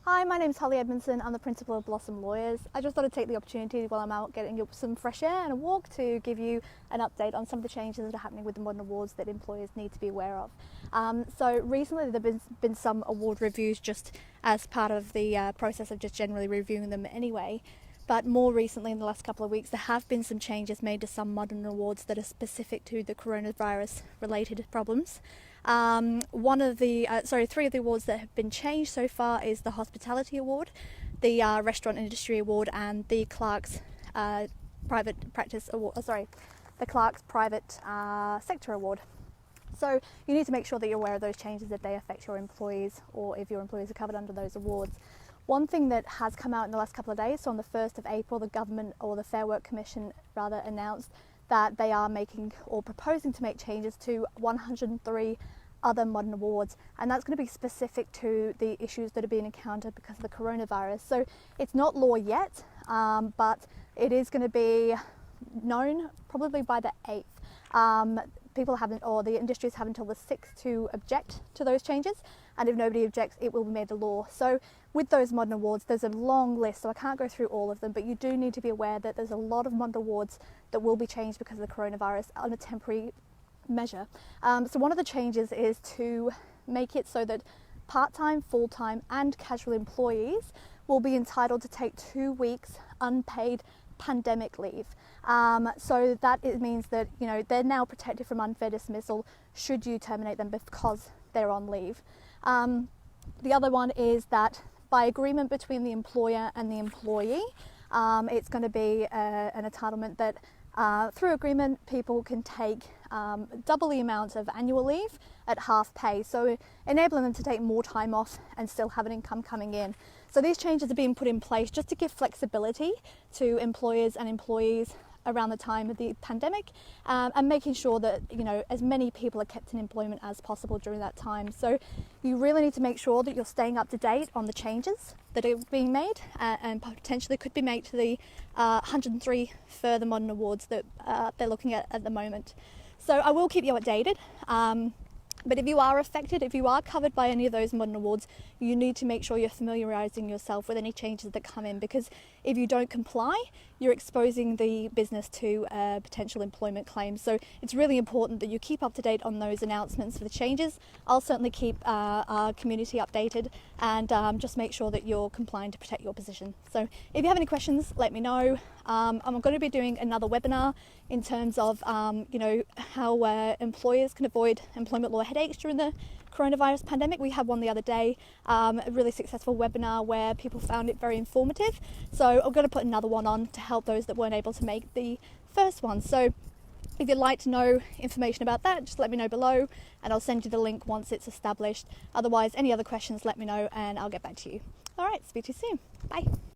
Hi, my name's Holly Edmondson. I'm the principal of Blossom Lawyers. I just thought I'd take the opportunity while I'm out getting some fresh air and a walk to give you an update on some of the changes that are happening with the modern awards that employers need to be aware of. So recently there have been some award reviews just as part of the process of just generally reviewing them anyway. But more recently, in the last couple of weeks, there have been some changes made to some modern awards that are specific to the coronavirus-related problems. Three of the awards that have been changed so far is the Hospitality Award, the Restaurant Industry Award, and the Clerks Private Practice Award. The Clerks Private Sector Award. So you need to make sure that you're aware of those changes if they affect your employees or if your employees are covered under those awards. One thing that has come out in the last couple of days, so on the 1st of April, the government, or the Fair Work Commission rather, announced that they are making or proposing to make changes to 103 other modern awards, and that's going to be specific to the issues that are being encountered because of the coronavirus. So it's not law yet, but it is going to be known probably by the 8th. The industries have until the 6th to object to those changes, and if nobody objects, it will be made a law. So with those modern awards, there's a long list, so I can't go through all of them, but you do need to be aware that there's a lot of modern awards that will be changed because of the coronavirus on a temporary measure. So one of the changes is to make it so that part-time, full-time and casual employees will be entitled to take 2 weeks unpaid pandemic leave. So that it means that they're now protected from unfair dismissal should you terminate them because they're on leave. The other one is that by agreement between the employer and the employee, it's going to be an entitlement that through agreement people can take double the amount of annual leave at half pay, so enabling them to take more time off and still have an income coming in. So these changes are being put in place just to give flexibility to employers and employees around the time of the pandemic, and making sure that as many people are kept in employment as possible during that time. So you really need to make sure that you're staying up to date on the changes that are being made and potentially could be made to the 103 further modern awards that they're looking at the moment. So I will keep you updated. But if you are affected, if you are covered by any of those modern awards, you need to make sure you're familiarising yourself with any changes that come in, because if you don't comply, you're exposing the business to potential employment claims. So it's really important that you keep up to date on those announcements for the changes. I'll certainly keep our community updated and just make sure that you're complying to protect your position. So if you have any questions, let me know. I'm going to be doing another webinar in terms of how employers can avoid employment law headaches during the coronavirus pandemic. We had one the other day, a really successful webinar where people found it very informative. So I'm going to put another one on to help those that weren't able to make the first one. So if you'd like to know information about that, just let me know below and I'll send you the link once it's established. Otherwise, any other questions, let me know and I'll get back to you. All right, speak to you soon. Bye.